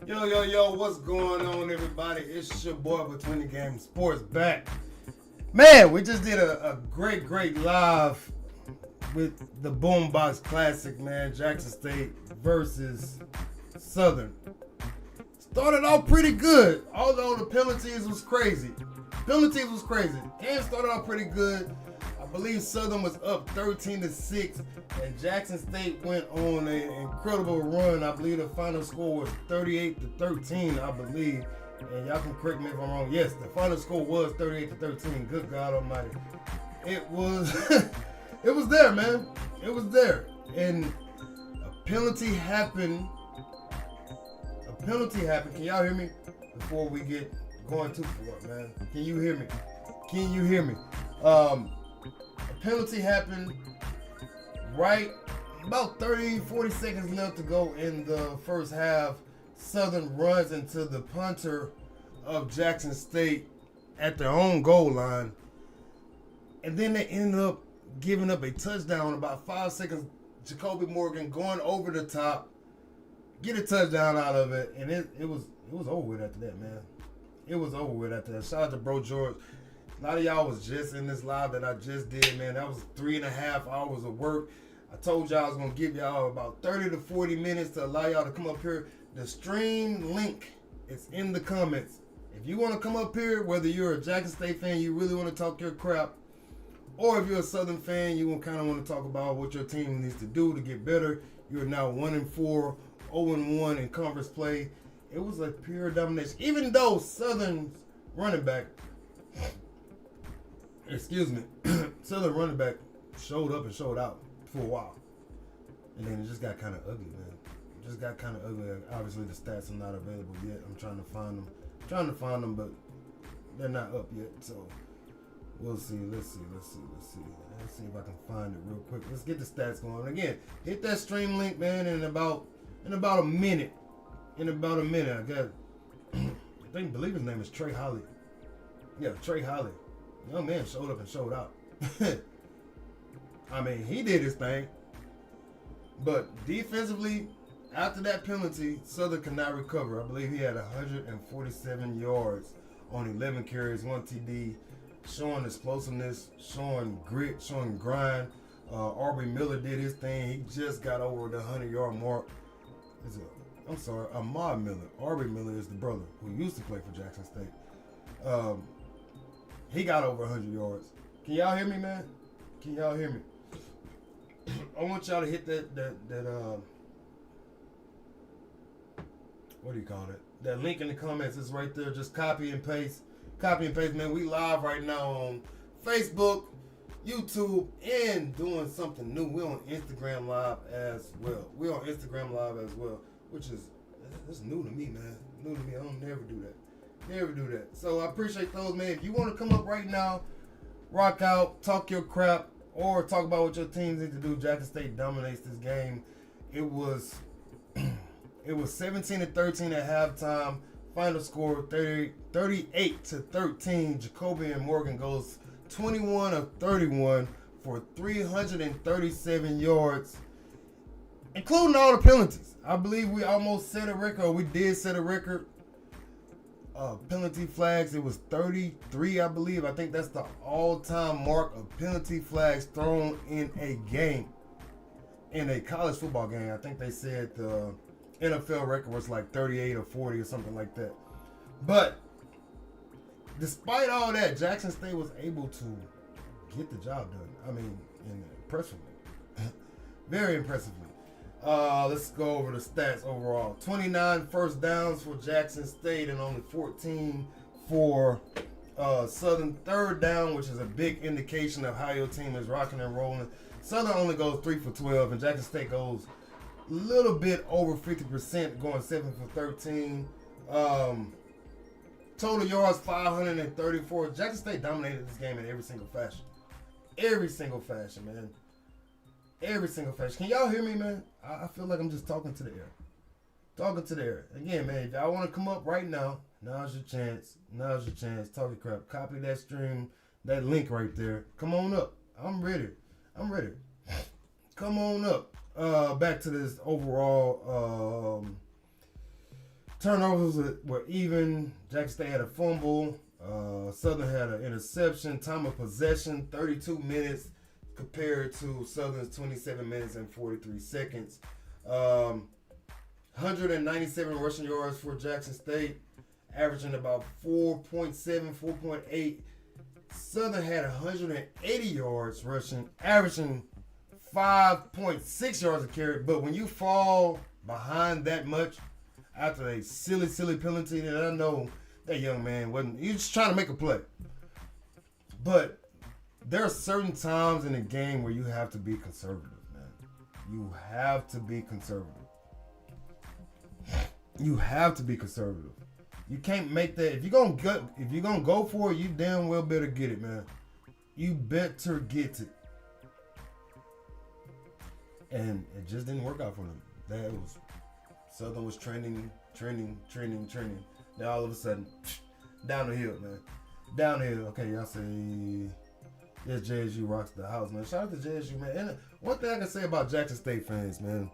Yo, what's going on, everybody? It's your boy Between the Game Sports back. Man, we just did a great live with the Boombox Classic, man. Jackson State versus Southern. Started off pretty good, although the penalties was crazy. Game started off pretty good. I believe Southern was up 13-6, and Jackson State went on an incredible run. I believe the final score was 38-13, I believe. And y'all can correct me if I'm wrong. Yes, the final score was 38-13. Good God Almighty. It was it was there, man. It was there. And a penalty happened. Can y'all hear me? Before we get going too far, man. Can you hear me? A penalty happened right about 40 seconds left to go in the first half. Southern runs into the punter of Jackson State at their own goal line. And then they end up giving up a touchdown about 5 seconds. Jacoby Morgan going over the top, get a touchdown out of it, and it was over with after that, man. It was over with after that. Shout out to Bro George. A lot of y'all was just in this live that I just did, man. That was 3.5 hours of work. I told y'all I was going to give y'all about 30 to 40 minutes to allow y'all to come up here. The stream link is in the comments. If you want to come up here, whether you're a Jackson State fan, you really want to talk your crap, or if you're a Southern fan, you kind of want to talk about what your team needs to do to get better. You're now 1-4, 0-1 in conference play. It was a pure domination. Even though Southern's running back, Southern running back showed up and showed out for a while. And then it just got kind of ugly, man. It just got kind of ugly. Obviously, the stats are not available yet. I'm trying to find them, but they're not up yet. So we'll see. Let's see if I can find it real quick. Let's get the stats going. Again, hit that stream link, man, in about a minute. I got, I believe his name is Trey Holly. Yeah, Trey Holly. Young man showed up and showed out. I mean, he did his thing. But defensively, after that penalty, Southern could not recover. I believe he had 147 yards on 11 carries, 1 TD, showing explosiveness, showing grit, showing grind. Aubrey Miller did his thing. He just got over the 100-yard mark. Ahmad Miller. Aubrey Miller is the brother who used to play for Jackson State. He got over 100 yards. Can y'all hear me, man? Can y'all hear me? I want y'all to hit that what do you call it? That link in the comments is right there. Just copy and paste, man. We live right now on Facebook, YouTube, and doing something new. We're on Instagram Live as well. Which is that's new to me, man. New to me. I don't never do that. So I appreciate those, man. If you want to come up right now, rock out, talk your crap, or talk about what your teams need to do. Jackson State dominates this game. It was 17-13 at halftime. Final score 38-13. Jacoby and Morgan goes 21 of 31 for 337 yards, including all the penalties. I believe we almost set a record, or we did set a record. Penalty flags, it was 33, I believe. I think that's the all-time mark of penalty flags thrown in a game, in a college football game. I think they said the NFL record was like 38 or 40 or something like that. But despite all that, Jackson State was able to get the job done. I mean, impressively. Very impressively. Let's go over the stats overall. 29 first downs for Jackson State and only 14 for Southern. Third down, which is a big indication of how your team is rocking and rolling. Southern only goes 3 for 12, and Jackson State goes a little bit over 50%, going 7 for 13. Total yards 534. Jackson State dominated this game in every single fashion. Man. Every single fashion. Can y'all hear me, man? I feel like I'm just talking to the air. Again, man, if y'all want to come up right now, now's your chance. Talk your crap. Copy that stream, that link right there. Come on up. I'm ready. Come on up. Back to this overall Turnovers were even. Jackson State had a fumble. Southern had an interception. Time of possession, 32 minutes compared to Southern's 27 minutes and 43 seconds. 197 rushing yards for Jackson State, averaging about 4.7, 4.8. Southern had 180 yards rushing, averaging 5.6 yards a carry. But when you fall behind that much after a silly penalty, that I know that young man wasn't, he was just trying to make a play. But there are certain times in the game where you have to be conservative, man. You have to be conservative. You have to be conservative. You can't make that. If you're gonna go for it, you damn well better get it, man. You better get it. And it just didn't work out for them. Southern was trending. Then all of a sudden, down the hill, man. Down the hill. Okay, y'all say, yes, JSU rocks the house, man. Shout out to JSU, man. And one thing I can say about Jackson State fans, man,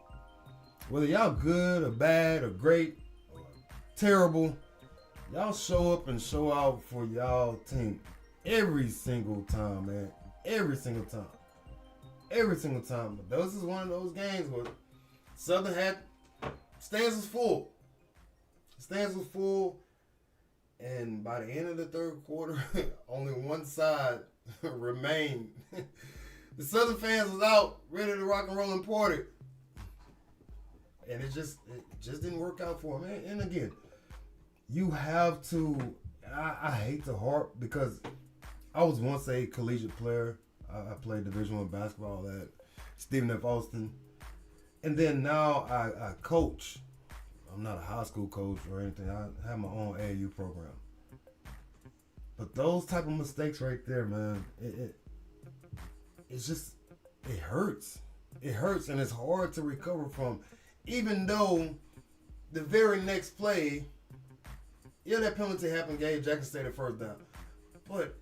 whether y'all good or bad or great or terrible, y'all show up and show out for y'all team every single time, man. Every single time. Every single time. But this is one of those games where Southern had stands was full. Stands was full. And by the end of the third quarter, only one side remained. The Southern fans was out, ready to rock and roll and party. And it just didn't work out for him. And again, you have to, I hate to harp because I was once a collegiate player. I played Division I basketball at Stephen F. Austin. And then now I coach. I'm not a high school coach or anything. I have my own AAU program. But those type of mistakes right there, man, it's just, it hurts. It hurts and it's hard to recover from. Even though the very next play, that penalty happened, gave Jackson State a first down. But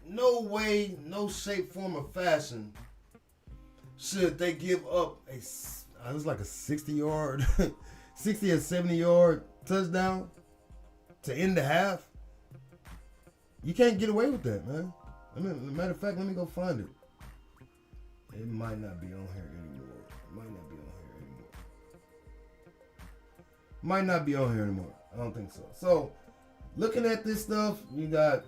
no way, no shape, form, or fashion should they give up it was like a 60-yard, 60 or 70-yard touchdown to end the half. You can't get away with that, man. Matter of fact, let me go find it. It might not be on here anymore. Might not be on here anymore. I don't think so. So, looking at this stuff, you got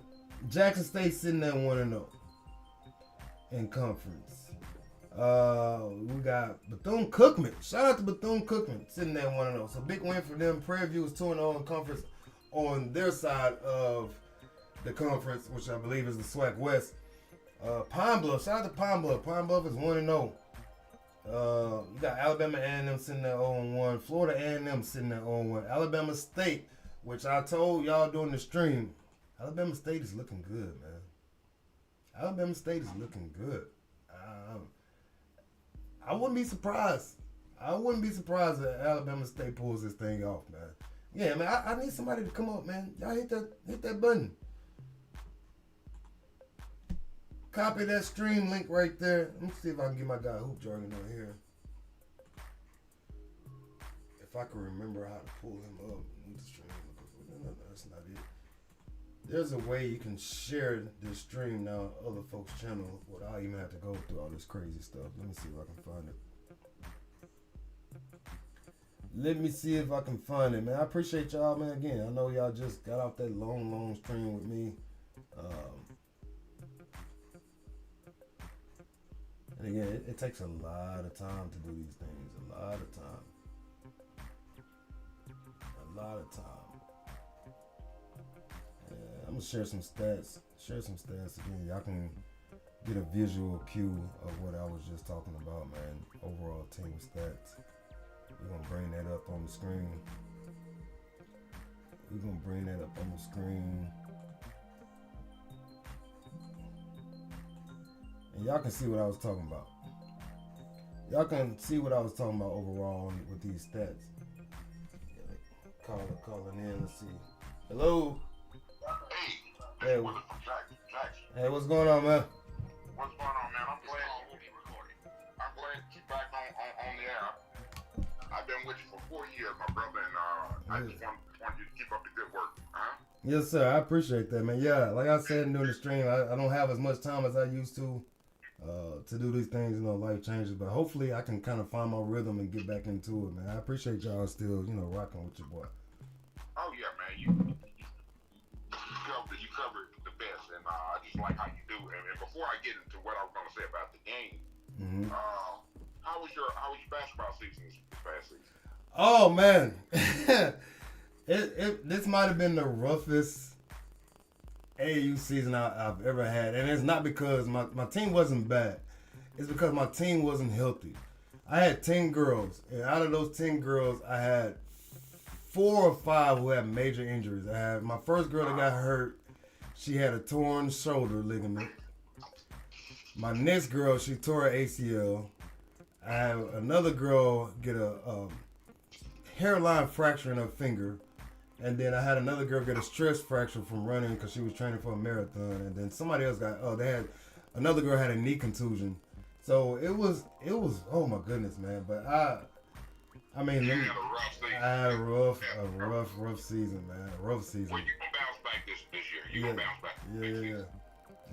Jackson State sitting at 1-0 in conference. We got Bethune-Cookman. Shout out to Bethune-Cookman sitting at 1-0. So, big win for them. Prairie View is 2-0 in conference on their side of the conference, which I believe is the SWAC West. Pine Bluff. Shout out to Pine Bluff. Pine Bluff is 1-0. You got Alabama A&M sitting at 0-1. Florida A&M sitting at 0-1. Alabama State, which I told y'all during the stream, Alabama State is looking good, man. Alabama State is looking good. I wouldn't be surprised. If Alabama State pulls this thing off, man. Yeah, man, I need somebody to come up, man. Y'all hit that button. Copy that stream link right there. Let me see if I can get my guy Hoop Jargon on here. If I can remember how to pull him up. No, that's not it. There's a way you can share this stream now on other folks' channel without even have to go through all this crazy stuff. Let me see if I can find it. Man, I appreciate y'all, man. Again, I know y'all just got off that long stream with me. And again, it takes a lot of time to do these things. A lot of time. I'm going to share some stats. Again, y'all can get a visual cue of what I was just talking about, man. Overall team stats. We're going to bring that up on the screen. And y'all can see what I was talking about. Overall with these stats. Calling in. Let's see. Hello. Hey. Hey, what's going on, man? What's going on, man? I'm glad you're back on the air. I've been with you for 4 years, my brother, and I just want you to keep up the good work. Yes, sir. I appreciate that, man. Yeah, like I said during the stream, I don't have as much time as I used to do these things, life changes. But hopefully I can kind of find my rhythm and get back into it, man. I appreciate y'all still, rocking with your boy. Oh, yeah, man. You covered the best, and I just like how you do. And before I get into what I was going to say about the game, how was your basketball season this past season? Oh, man. This might have been the roughest AAU season I've ever had. And it's not because my team wasn't bad. It's because my team wasn't healthy. I had 10 girls. And out of those 10 girls, I had 4 or 5 who had major injuries. I had my first girl that got hurt. She had a torn shoulder ligament. My next girl, she tore her ACL. I had another girl get a hairline fracture in her finger. And then I had another girl get a stress fracture from running because she was training for a marathon. And then somebody else another girl had a knee contusion. So it was, oh my goodness, man. But I had a rough season, man. A rough season. Well, you can bounce back this year. You can bounce back. Yeah.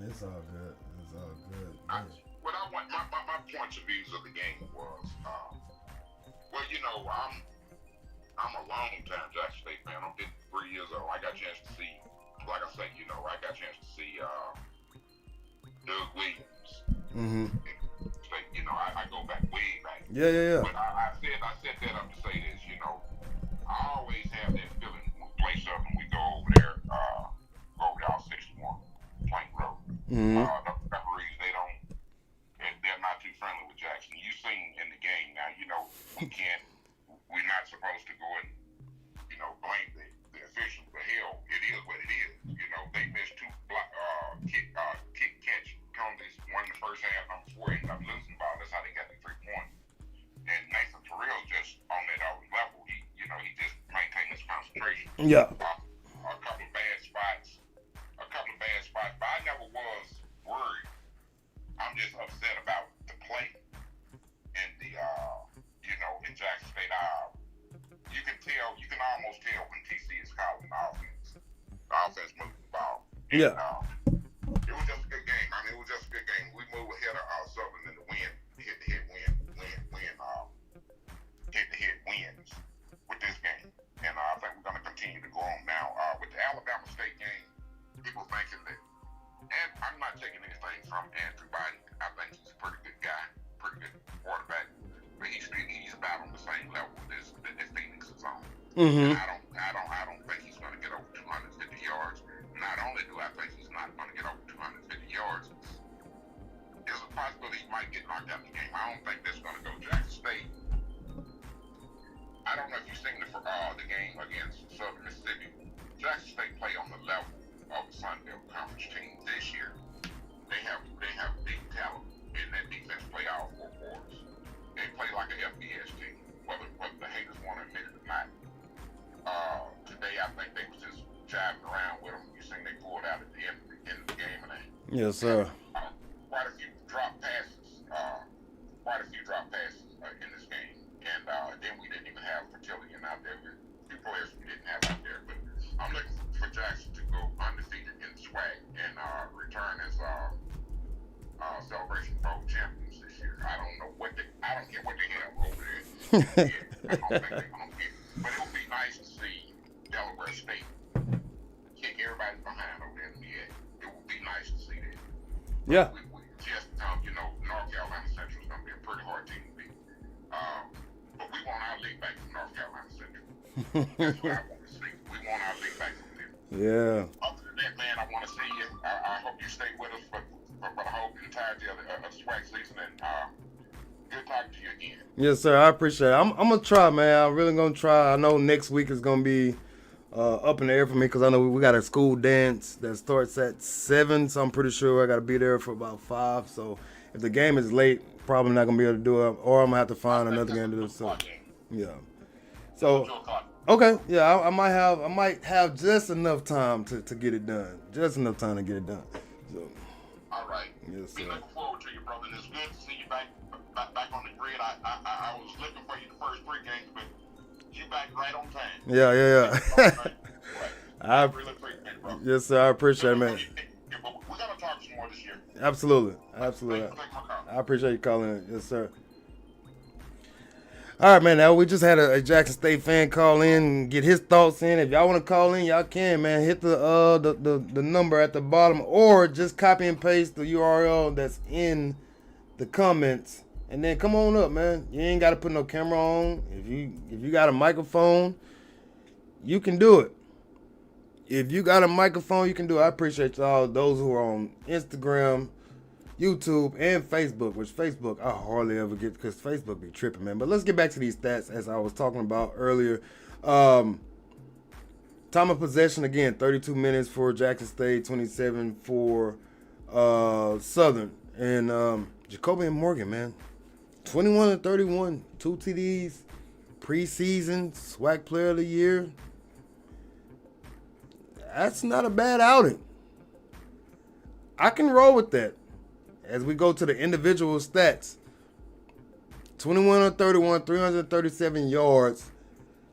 It's all good. My points of views of the game was, I'm a long-time Jackson State fan. I'm 53 years old. I got a chance to see, like I say, Doug Williams. Mm-hmm. I go back way back. Yeah. But I set that up to say this, I always have that feeling when we play something, we go over there, y'all 61 Plank Road. Mm-hmm. The referees, they're not too friendly with Jackson. You seen in the game now, we're not supposed to go and, blame the officials, but hell, it is what it is. They missed 2 kick catch penalties, one in the first half, number 4 ended up losing ball. That's how they got the 3 points. And Nathan Terrell just on that level, he just maintained his concentration. Yeah. A couple of bad spots, but I never was worried. I'm just upset about the play and the, in Jackson State. You can almost tell when TC is calling the offense. The offense moving the ball. And, Yeah. It was just a good game. It was just a good game. We moved ahead of Southern in the win, hit-to-hit wins with this game. And I think we're going to continue to go on now. With the Alabama State game, people thinking that, and I'm not taking anything from Andrew Biden. I think he's a pretty good guy, pretty good quarterback. But he's about on the same level as Phoenix is on. Mm-hmm. I don't think he's going to get over 250 yards. Not only do I think he's not going to get over 250 yards, there's a possibility he might get knocked out of the game. I don't think that's going to go Jackson State. I don't know if you've seen the game against Southern Mississippi. Jackson State play on the level of the Sun Belt Conference team this year. They have big talent in that defense. Play all 4 quarters. They play like an FBS team, whether the haters want to admit it or not. Today, I think they was just jiving around with them. You seen they pulled out at the end of the game, and yes, sir. Quite a few drop passes in this game, and then we didn't even have Fertillion out there. With a few players we didn't have out there, but I'm looking for Jackson to go undefeated in SWAC and return as Celebration Bowl champions this year. I don't care what they have over there. I don't think they're going to get it. But it would be nice to see Delaware State kick everybody behind over there in the end. It would be nice to see that. Yeah. We just, North Carolina Central is going to be a pretty hard team to beat. But we want our league back from North Carolina Central. That's what I want to see. We want our league back from them. Yeah. Other than that, man, I want to see you. I hope you stay with us for the whole entirety of the SWAC season, and good talking to you again. Yes, sir. I appreciate it. I'm gonna try, man. I'm really gonna try. I know next week is gonna be up in the air for me because I know we got a school dance that starts at 7, so I'm pretty sure I got to be there for about 5. So if the game is late, probably not gonna be able to do it, or I'm gonna have to find another game to do. So yeah. So okay, yeah, I might have just enough time to get it done. Just enough time to get it done. So. All right. Yes, sir. We looking forward to you, brother. And it's good to see you back on the grid. I was looking for you the first 3 games, but you back right on time. Yeah, yeah, yeah. Right. I Really appreciate it, bro. Yes, sir. I appreciate it, man. We gotta talk some more this year. Absolutely, Thanks absolutely. for taking my call. I appreciate you calling in. Yes, sir. All right, man. Now we just had a Jackson State fan call in and get his thoughts in. If y'all want to call in, y'all can, man. Hit the number at the bottom, or just copy and paste the URL that's in the comments, and then come on up, man. You ain't got to put no camera on. If you got a microphone, you can do it. If you got a microphone, you can do it. I appreciate all those who are on Instagram, YouTube, and Facebook, which Facebook I hardly ever get because Facebook be tripping, man. But let's get back to these stats as I was talking about earlier. Time of possession, again, 32 minutes for Jackson State, 27 for Southern. And Jacoby and Morgan, man, 21 and 31, 2 TDs, preseason, SWAC Player of the Year. That's not a bad outing. I can roll with that. As we go to the individual stats, 21 on 31, 337 yards,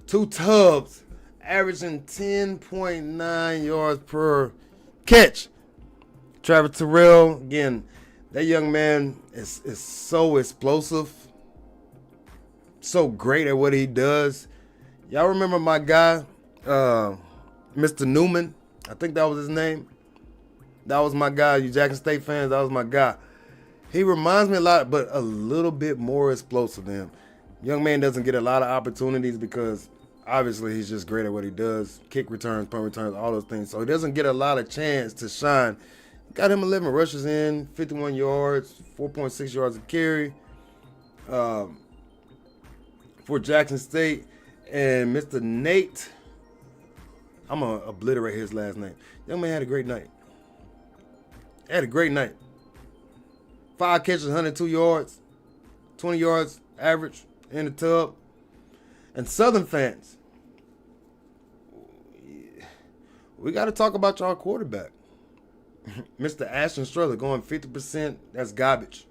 2 tubs, averaging 10.9 yards per catch. Travis Terrell, again, that young man is so explosive, so great at what he does. Y'all remember my guy, Mr. Newman? I think that was his name. That was my guy. You Jackson State fans, that was my guy. He reminds me a lot, but a little bit more explosive than him. Young man doesn't get a lot of opportunities because obviously he's just great at what he does. Kick returns, punt returns, all those things. So he doesn't get a lot of chance to shine. Got him 11 rushes in, 51 yards, 4.6 yards a carry for Jackson State. And Mr. Nate, I'm going to obliterate his last name. Young man had a great night. 5 catches, 102 yards, 20 yards average in the tub. And Southern fans, we got to talk about y'all quarterback. Mr. Ashton Struther going 50%. That's garbage.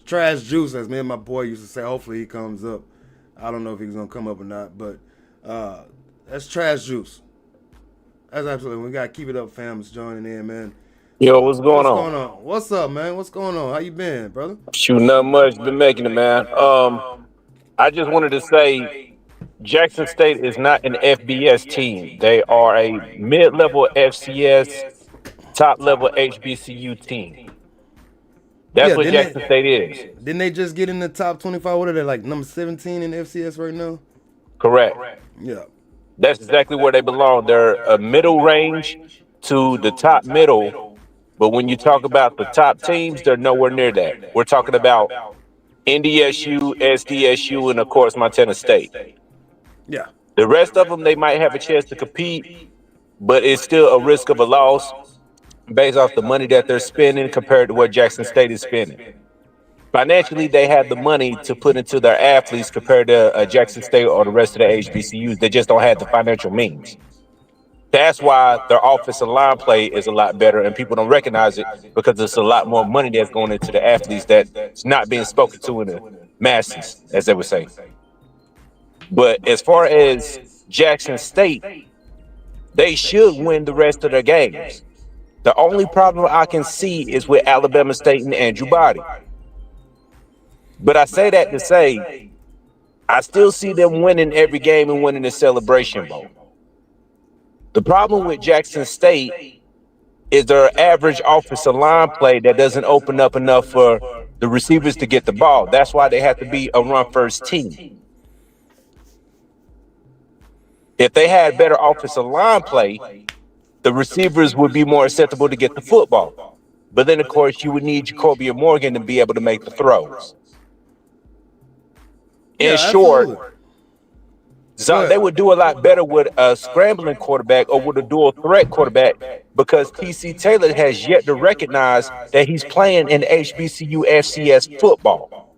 Trash juice, as me and my boy used to say. Hopefully he comes up. I don't know if he's going to come up or not, but that's trash juice. That's absolutely. We got to keep it up, fam. It's joining in, man. Yo, what's going on? What's up, man? What's going on? How you been, brother? Shoot, not much. Been making it, man. I just wanted to say Jackson State is not an FBS team. They are a mid-level FCS, top-level HBCU team. That's what Jackson State is. Didn't they just get in the top 25? What are they, like number 17 in FCS right now? Correct. Yeah. That's exactly where they belong. They're a middle range to the top middle. But when you talk about the top teams, they're nowhere near that. We're talking about NDSU, SDSU, and of course Montana State. Yeah. The rest of them, they might have a chance to compete, but it's still a risk of a loss based off the money that they're spending compared to what Jackson State is spending. Financially, they have the money to put into their athletes compared to Jackson State or the rest of the HBCUs. They just don't have the financial means. That's why their offensive line play is a lot better, and people don't recognize it because there's a lot more money that's going into the athletes that's not being spoken to in the masses, as they would say. But as far as Jackson State, they should win the rest of their games. The only problem I can see is with Alabama State and Andrew Body. But I say that to say, I still see them winning every game and winning the Celebration Bowl. The problem with Jackson State is their average offensive line play that doesn't open up enough for the receivers to get the ball. That's why they have to be a run-first team. If they had better offensive line play, the receivers would be more acceptable to get the football. But then, of course, you would need Jacoby and Morgan to be able to make the throws. In short, so they would do a lot better with a scrambling quarterback or with a dual threat quarterback because TC Taylor has yet to recognize that he's playing in HBCU FCS football.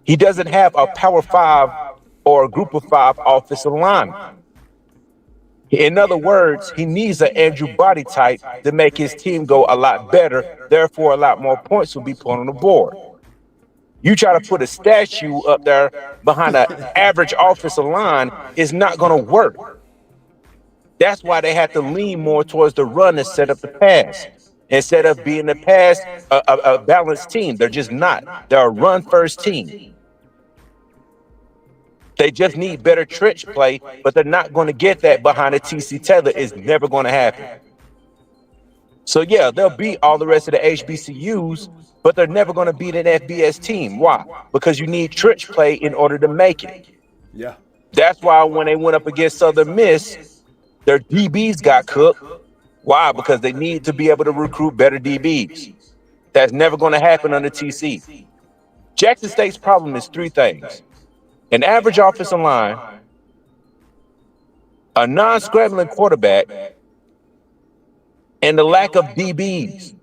He doesn't have a Power 5 or a Group of 5 offensive line. In other words, he needs an Andrew Body type to make his team go a lot better. Therefore, a lot more points will be put on the board. You try to put a statue up there behind an average offensive line, is not going to work. That's why they have to lean more towards the run and set up the pass. Instead of being the pass, a balanced team. They're just not. They're a run first team. They just need better trench play, but they're not going to get that behind a TC Taylor. It's never going to happen. So yeah, they'll beat all the rest of the HBCUs, but they're never going to beat an FBS team. Why? Because you need trench play in order to make it. Yeah. That's why when they went up against Southern Miss, their DBs got cooked. Why? Because they need to be able to recruit better DBs. That's never going to happen under TC. Jackson State's problem is three things: an average offensive line, a non-scrambling quarterback, and the lack of DBs.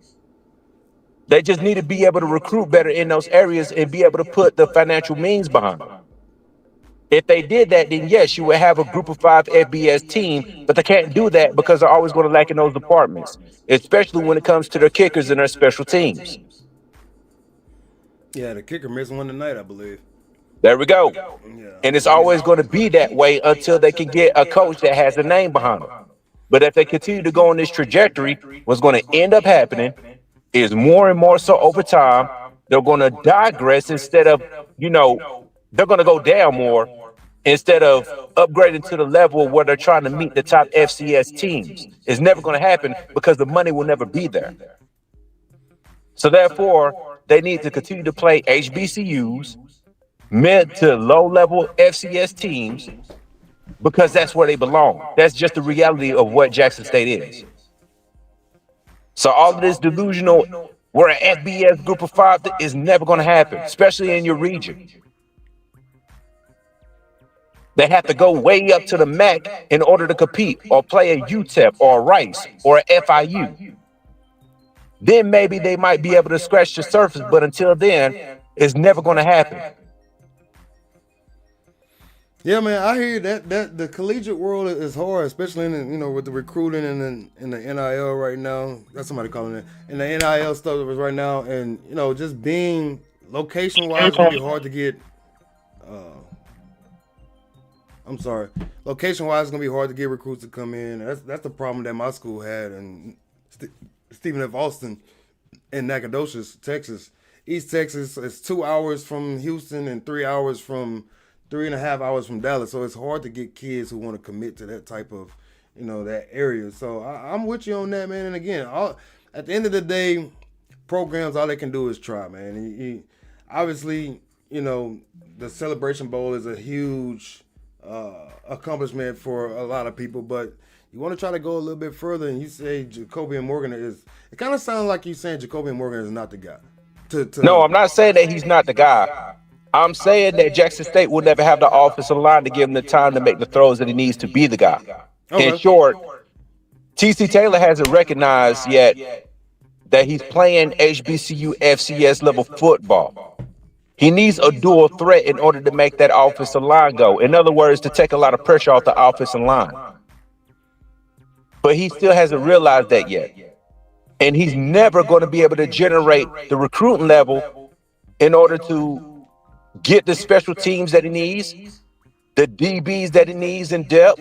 They just need to be able to recruit better in those areas and be able to put the financial means behind it. If they did that, then yes, you would have a group of 5 FBS team, but they can't do that because they're always going to lack in those departments, especially when it comes to their kickers and their special teams. Yeah, the kicker missed one tonight, I believe. There we go. Yeah. And it's always going to be that way until they can get a coach that has a name behind them. But if they continue to go on this trajectory, what's going to end up happening is more and more so over time, they're going to digress instead of, they're going to go down more instead of upgrading to the level where they're trying to meet the top FCS teams. It's never going to happen because the money will never be there. So therefore, they need to continue to play HBCUs, mid to low level FCS teams, because that's where they belong. That's just the reality of what Jackson State is. So all of this delusional, we're an FBS group of 5, is never going to happen, especially in your region. They have to go way up to the MAC in order to compete or play a UTEP or a Rice or a FIU. Then maybe they might be able to scratch the surface, but until then, it's never going to happen. Yeah, man, I hear that the collegiate world is hard, especially in with the recruiting and in the NIL right now. That's somebody calling it. And the NIL stuff right now, and just being location wise, it's gonna be hard to get. Location wise, it's gonna be hard to get recruits to come in. That's the problem that my school had, and Stephen F. Austin in Nacogdoches, Texas. East Texas is 2 hours from Houston and 3 hours from. 3.5 hours from Dallas, so it's hard to get kids who want to commit to that type of, that area. So I'm with you on that, man. And again, at the end of the day, programs, all they can do is try, man. Obviously, the Celebration Bowl is a huge accomplishment for a lot of people, but you want to try to go a little bit further, and you say Jacoby Morgan it kind of sounds like you're saying Jacoby Morgan is not the guy. No, I'm not saying that he's not the guy. I'm saying that Jackson State will never have the offensive line to give him the time to make the throws that he needs to be the guy. Okay. In short, TC Taylor hasn't recognized yet that he's playing HBCU FCS level football. He needs a dual threat in order to make that offensive line go. In other words, to take a lot of pressure off the offensive line. But he still hasn't realized that yet. And he's never going to be able to generate the recruiting level in order to get the special teams that he needs, the DBs that he needs in depth,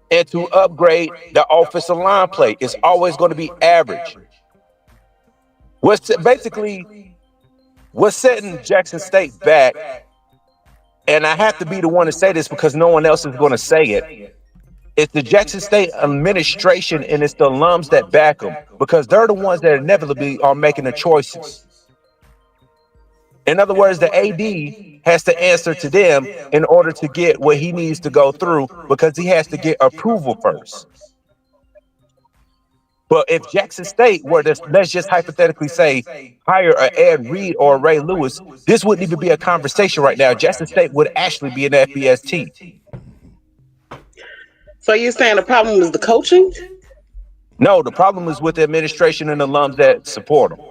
and to upgrade the offensive line play. It's always going to be average. What's setting Jackson State back, and I have to be the one to say this because no one else is going to say it, it's the Jackson State administration and it's the alums that back them, because they're the ones that inevitably are making the choices. In other words, the AD has to answer to them in order to get what he needs to go through, because he has to get approval first. But if Jackson State were to, let's just hypothetically say, hire an Ed Reed or a Ray Lewis, this wouldn't even be a conversation right now. Jackson State would actually be an FBS team. So you're saying the problem is the coaching? No, the problem is with the administration and the alums that support them.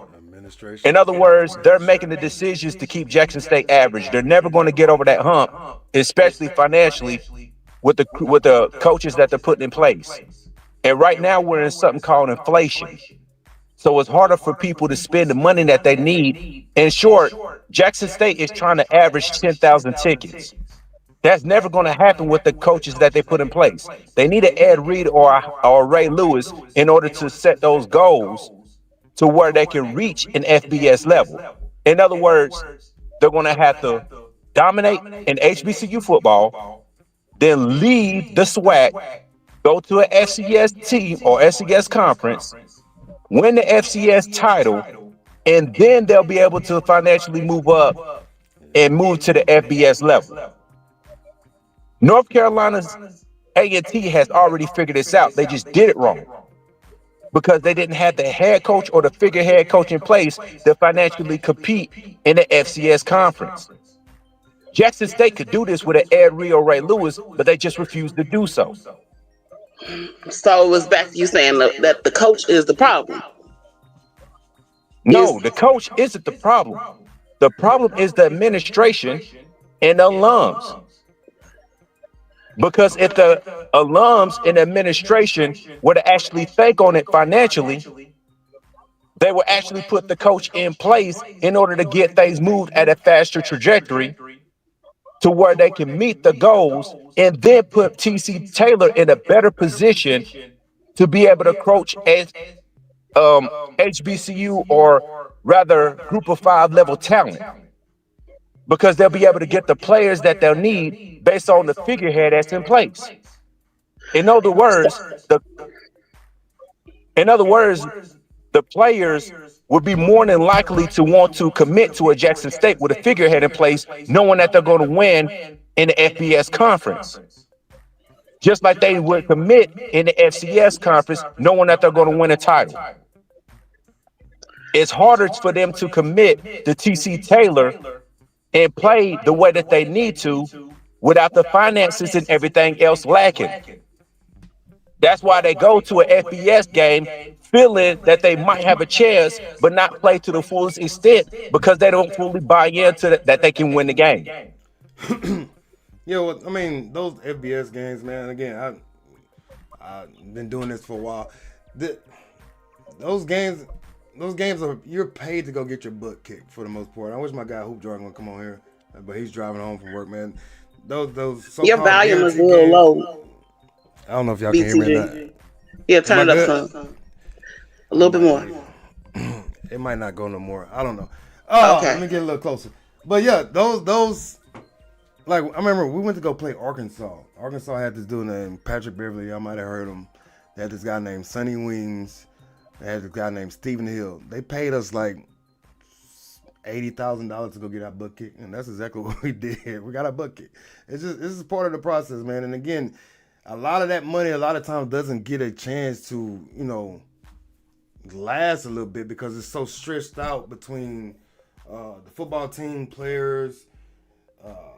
In other words, they're making the decisions to keep Jackson State average. They're never going to get over that hump, especially financially, with the coaches that they're putting in place. And right now we're in something called inflation. So it's harder for people to spend the money that they need. In short, Jackson State is trying to average 10,000 tickets. That's never going to happen with the coaches that they put in place. They need an Ed Reed or Ray Lewis in order to set those goals to where they can reach an FBS level. In other words, they're going to have to dominate in HBCU football, then leave the SWAC, go to an FCS team or FCS conference, win the FCS title, and then they'll be able to financially move up and move to the FBS level. North Carolina's A&T has already figured this out. They just did it wrong because they didn't have the head coach or the figurehead coach in place to financially compete in the FCS conference. Jackson State could do this with an Ed Reed or Ray Lewis, but they just refused to do so. So it was back to you saying that the coach is the problem. No, the coach isn't the problem. The problem is the administration and the alums. Because if the alums and administration were to actually think on it financially, they would actually put the coach in place in order to get things moved at a faster trajectory to where they can meet the goals and then put TC Taylor in a better position to be able to coach as HBCU or rather group of 5 level talent. Because they'll be able to get the players that they'll need based on the figurehead that's in place. In other words, the players would be more than likely to want to commit to a Jackson State with a figurehead in place, knowing that they're going to win in the FBS conference. Just like they would commit in the FCS conference, knowing that they're going to win a title. It's harder for them to commit to TC Taylor and play the way that they need to without the finances and everything else lacking. That's why they go to an FBS game feeling that they might have a chance, but not play to the fullest extent because they don't fully buy into that they can win the game. Yeah, well, I mean, those FBS games, man, again, I've been doing this for a while. Those games are, you're paid to go get your butt kicked for the most part. I wish my guy Hoop Jordan would come on here, but he's driving home from work, man. Those your volume is a little low. I don't know if y'all can hear me or not. Yeah, turn it up some. A little bit more. It might not go no more. I don't know. Oh, okay. Let me get a little closer. But yeah, those like I remember we went to go play Arkansas. Arkansas had this dude named Patrick Beverly. Y'all might have heard him. They had this guy named Sonny Wings. They had this guy named Stephen Hill. They paid us like $80,000 to go get our butt kicked, and that's exactly what we did. We got our butt kicked. This is part of the process, man. And again, a lot of that money, a lot of times, doesn't get a chance to, last a little bit because it's so stretched out between the football team players,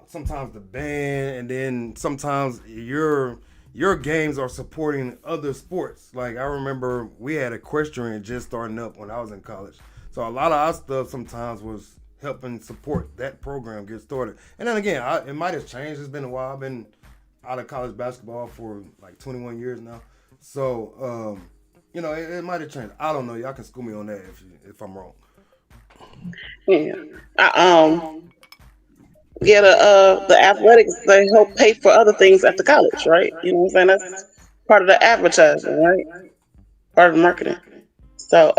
sometimes the band, and then sometimes your games are supporting other sports. Like I remember we had equestrian just starting up when I was in college. So a lot of our stuff sometimes was helping support that program get started. And then again, it might have changed. It's been a while. I've been out of college basketball for like 21 years now. So, it might have changed. I don't know. Y'all can school me on that if I'm wrong. Yeah. The athletics, they help pay for other things at the college, right? You know what I'm saying? That's part of the advertising, right? Part of the marketing. So,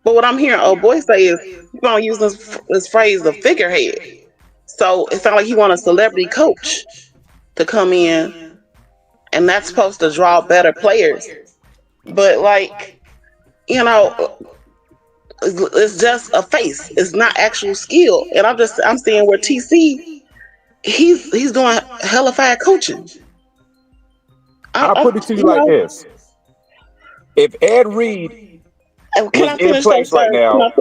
but what I'm hearing old boy say is you're gonna use this phrase of figurehead. So it sounds like he want a celebrity coach to come in, and that's supposed to draw better players. But it's just a face. It's not actual skill. And I'm seeing where TC, he's doing hellified coaching. I'll put it to you like this: if Ed Reed can I finish place right now,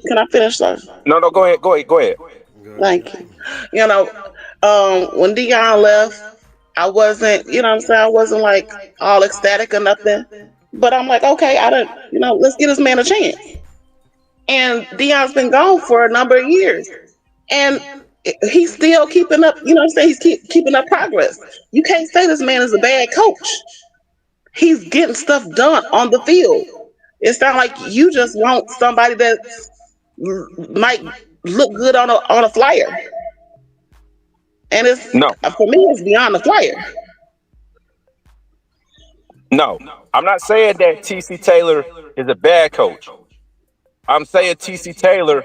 can I finish, sir? No, go ahead. Thank you. When Dion left, I wasn't, I wasn't like all ecstatic or nothing. But I'm like, okay, let's give this man a chance. And Dion's been gone for a number of years. And he's still keeping up, he's keeping up progress. You can't say this man is a bad coach. He's getting stuff done on the field. It sounds like you just want somebody that might look good on a flyer, and it's No, for me, it's beyond the flyer. no. I'm not saying that TC Taylor is a bad coach. I'm saying TC Taylor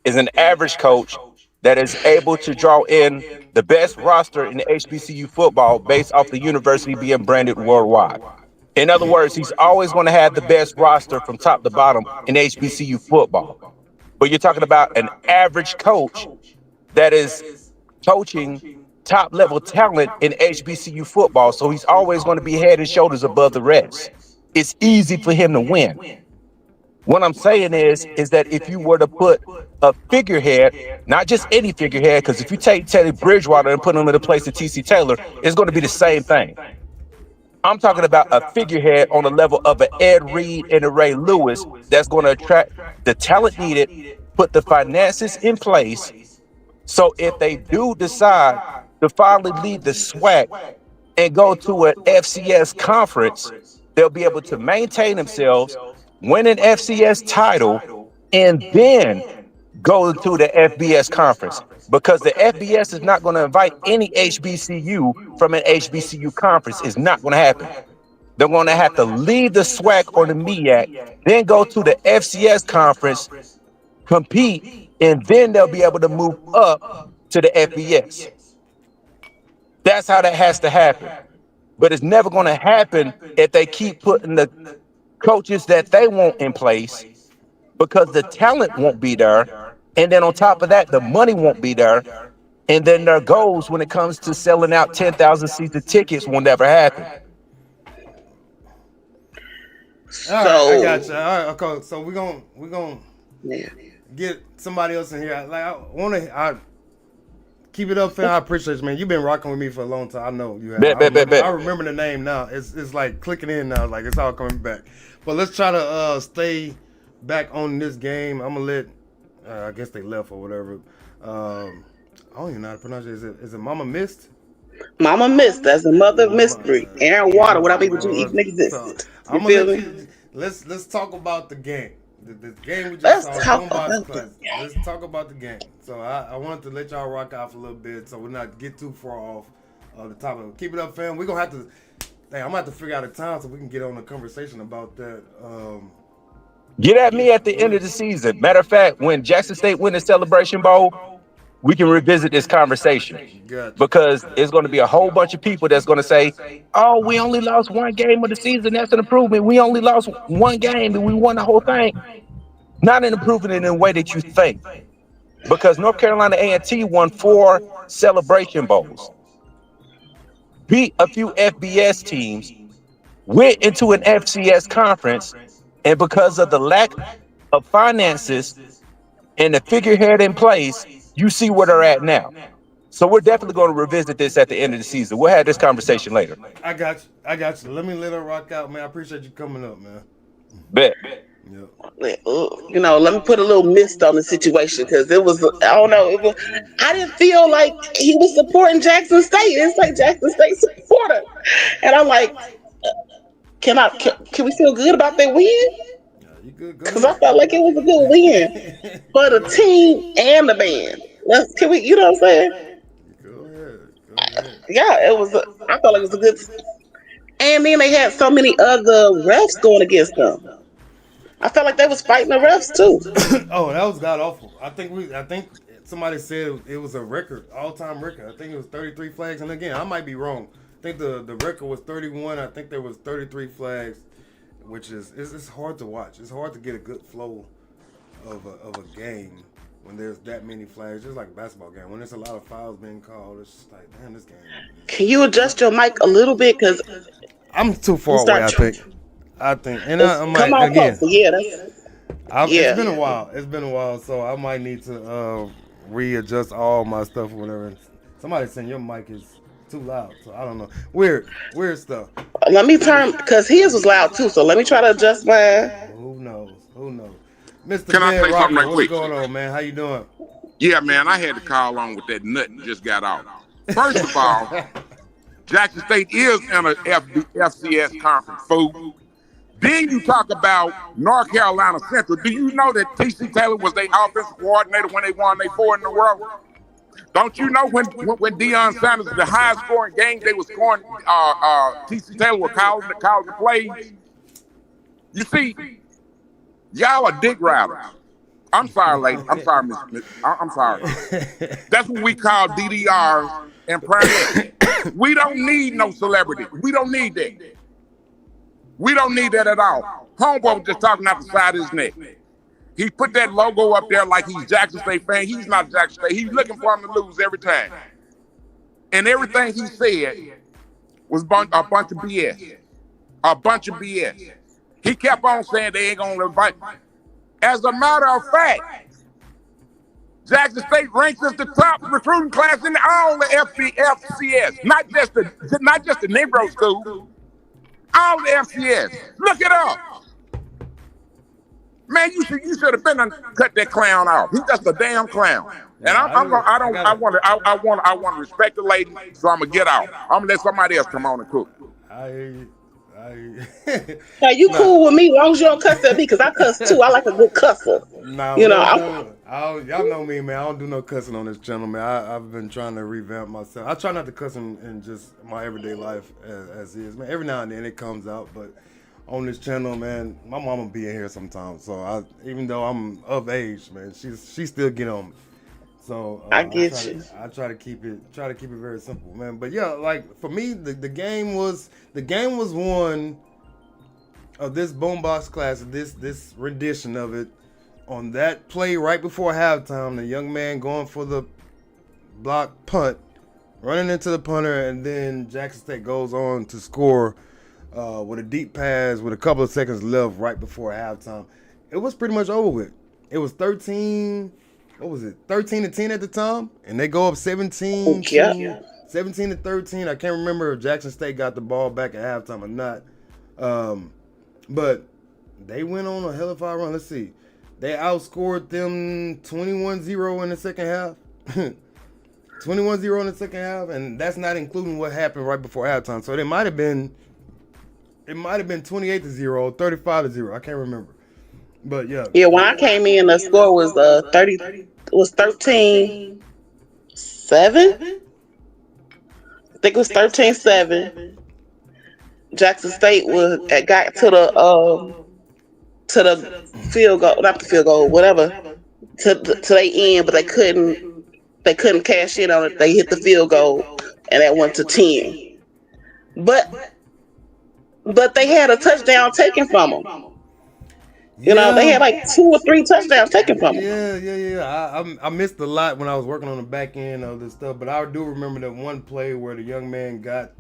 is an average coach that is able to draw in the best roster in HBCU football based off the university being branded worldwide. In other words, he's always going to have the best roster from top to bottom in HBCU football. But you're talking about an average coach that is coaching top level talent in HBCU football. So he's always going to be head and shoulders above the rest. It's easy for him to win. What I'm saying is that if you were to put a figurehead, not just any figurehead, because if you take Teddy Bridgewater and put him in the place of TC Taylor, it's going to be the same thing. I'm talking about a figurehead on the level of an Ed Reed and a Ray Lewis that's going to attract the talent needed, put the finances in place. So if they do decide to finally leave the SWAC and go to an FCS conference, they'll be able to maintain themselves, win an FCS title, and then go to the FBS conference. Because the FBS is not going to invite any HBCU from an HBCU conference. It's not going to happen. They're going to have to leave the SWAC or the MEAC, then go to the FCS conference, compete, and then they'll be able to move up to the FBS. That's how that has to happen. But it's never going to happen if they keep putting the coaches that they want in place, because the talent won't be there. And then on top of that, the money won't be there. And then their goals when it comes to selling out 10,000 seats of tickets will never happen. All right, I got you. All right, okay. So we're gonna Yeah. get somebody else in here. I keep it up, fam. I appreciate you, man. You've been rocking with me for a long time. I know you have. Bet. I remember the name now. It's like clicking in now. Like it's all coming back. But let's try to stay back on this game. I'm gonna let. I guess they left or whatever. I don't even know how to pronounce it. Is it Mama Mist? Mama Mist, that's the mother of mystery. Aaron Water, without able to even exist. I'm You gonna feel me? let's talk about the game. The game we just Let's saw. talk Boombox about the Classic. game. Let's talk about the game. So I wanted to let y'all rock out for a little bit, so we're not get too far off the topic. Keep it up, fam. We're gonna have to. Dang, I'm gonna have to figure out a time so we can get on a conversation about that. Get at me at the end of the season. Matter of fact, when Jackson State win the Celebration Bowl, we can revisit this conversation. Gotcha. Because it's going to be a whole bunch of people that's going to say, oh, we only lost one game of the season. That's an improvement. We only lost one game and we won the whole thing. Not an improvement in the way that you think. Because North Carolina A&T won 4 Celebration Bowls, beat a few FBS teams, went into an FCS conference, and because of the lack of finances and the figurehead in place, you see where they're at now. So we're definitely going to revisit this at the end of the season. We'll have this conversation later. I got you. Let me let her rock out, man. I appreciate you coming up, man. Bet. Yeah. You know, let me put a little mist on the situation because it was, I don't know, I didn't feel like he was supporting Jackson State. It's like Jackson State supporter. And I'm like, can we feel good about that win? You good? Go Because I ahead. felt like it was a good win for the team and the band. Can we, you know what I'm saying? Go ahead. Yeah, I felt like it was a good. And then they had so many other refs going against them. I felt like they was fighting the refs too. Oh, that was god awful. I think somebody said it was a record, all-time record. I think it was 33 flags. And again, I might be wrong. I think the record was 31. I think there was 33 flags, which is it's hard to watch. It's hard to get a good flow of a game when there's that many flags. Just like a basketball game, when there's a lot of fouls being called, it's just like, damn, this game. Can you adjust your mic a little bit? Because I'm too far away. I think, and I might come on again. closer. Yeah, It's been a while. It's been a while, so I might need to readjust all my stuff or whatever. Somebody's saying your mic is too loud, so I don't know. Weird stuff. let me turn because his was loud too. So let me try to adjust mine. Who knows? Mr. Can I Ben say Rocker, something right what's quick? going on, man? How you doing? Yeah, man, I had to call on with that nut and just got out. First of all, Jackson State is in a FCS conference, fool. Then you talk about North Carolina Central. Do you know that T.C. Taylor was their offensive coordinator when they won their 4 in a row? Don't you know when Deion Sanders, the highest scoring game they were scoring, T.C. Taylor was calling the plays? You see, y'all are dick riders. I'm sorry, lady. I'm sorry, I'm sorry. That's what we call DDRs and primaries. We don't need no celebrity. We don't need that. We don't need that at all. Homeboy was just talking out the side of his neck. He put that logo up there like he's Jackson State fan. He's not Jackson State. He's looking for him to lose every time. And everything he said was a bunch of BS. A bunch of BS. He kept on saying they ain't going to invite. As a matter of fact, Jackson State ranks as the top recruiting class in all the FCS, not just the Negro school, all the FCS. Look it up. Man, you should have been cut that clown off. He's just a damn clown. And I want to respect the lady, so I'm gonna get out. I'm gonna let somebody else come on and cook. Now you cool with me as long as you don't cuss at me, because I cuss too. I like a good cusser. Nah, y'all know me, man. I don't do no cussing on this channel, man. I've been trying to revamp myself. I try not to cuss in just my everyday life as is, man. Every now and then it comes out, but on this channel, man, my mama be in here sometimes. So even though I'm of age, man, she still get on me. So I get you. I try to keep it very simple, man. But yeah, like for me, the game was one of this boombox class, this rendition of it, on that play right before halftime. The young man going for the block punt, running into the punter, and then Jackson State goes on to score with a deep pass with a couple of seconds left right before halftime. It was pretty much over with. It was 13 to 10 at the time, and they go up 17 to 13. I can't remember if Jackson State got the ball back at halftime or not. But they went on a hell of a run. Let's see. They outscored them 21-0 in the second half. 21-0 in the second half, and that's not including what happened right before halftime. So it might have been 28-0, 35-0. I can't remember. But yeah. Yeah, when I came in, the score was 13-7. I think it was 13-7. Jackson State got to the field goal, not the field goal, whatever, to they end, but they couldn't cash in on it. They hit the field goal, and that went to 10. But they had a touchdown taken from them. You know, they had like 2 or 3 touchdowns taken from them. Yeah. I missed a lot when I was working on the back end of this stuff, but I do remember that one play where the young man got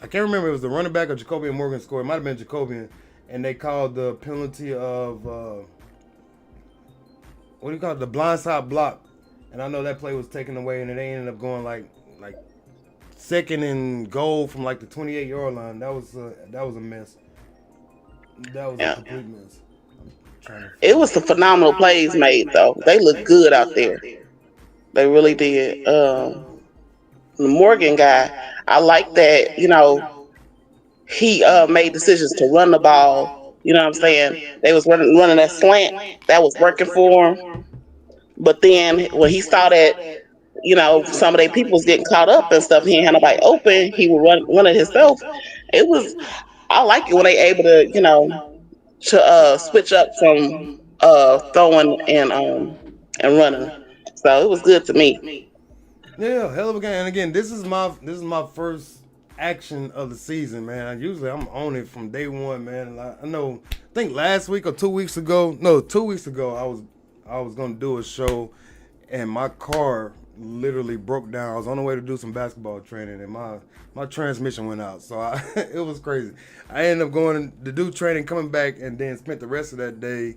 I can't remember if it was the running back or Jacobian Morgan scored. It might have been Jacobian, and they called the penalty of what do you call it? The blindside block. And I know that play was taken away, and they ended up going like second and goal from like the 28-yard line. That was a mess. That was a complete mess. It was some phenomenal plays made, though. They looked good out there. They really did. The Morgan guy, I like that, you know, he made decisions to run the ball. You know what I'm saying? They was running that slant. That was working for him. But then when he saw that, you know, some of their people was getting caught up and stuff, he ain't had nobody open, he would run it himself. I like it when they able to, you know, to switch up from throwing and running. So it was good to me. Yeah, hell of a game. And again, this is my first action of the season, man. I'm on it from day one, man. I think last week or 2 weeks ago, I was gonna do a show, and my car literally broke down. I was on the way to do some basketball training, and my transmission went out. So it was crazy. I ended up going to do training, coming back, and then spent the rest of that day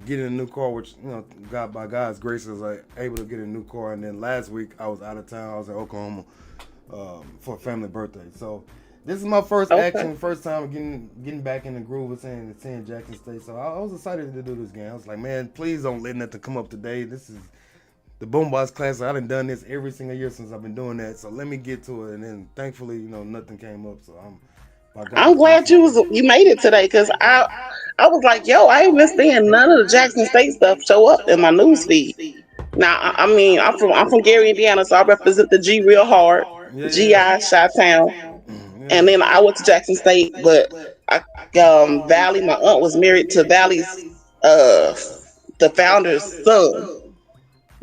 getting a new car, which, you know, by God's grace, I was able to get a new car. And then last week I was out of town. I was in Oklahoma for a family birthday. So this is my first action, first time getting back in the groove of seeing Jackson State. So I was excited to do this game. I was like, man, please don't let nothing come up today. This is the Boombox Classic. I done this every single year since I've been doing that. So let me get to it. And then thankfully, you know, nothing came up. So I'm I'm glad you made it today because I was like, yo, I ain't been seeing none of the Jackson State stuff show up in my news feed. Now, I mean, I'm from Gary, Indiana, so I represent the G real hard, GI, Chi-Town, and then I went to Jackson State, but I, Valley, my aunt was married to Valley's, the founder's son.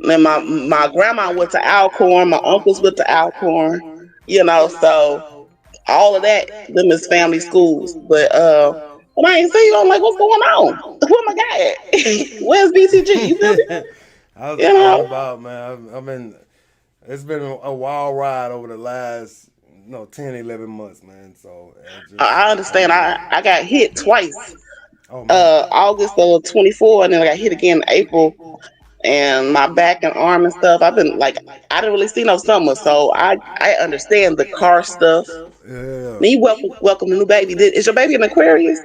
And my grandma went to Alcorn, my uncles went to Alcorn, so all of that, them is family schools. But when I ain't see you, I'm like, what's going on? Where my guy at? Where's BCG? You feel me? I was out and about, man. I've been. It's been a wild ride over the last 10, 11 months, man. So I understand. I got hit twice. Oh man. August of 24, and then I got hit again in April. And my back and arm and stuff. I've been like, I didn't really see no summer, so I understand the car stuff. Yeah. Me welcome the new baby. Is your baby an Aquarius?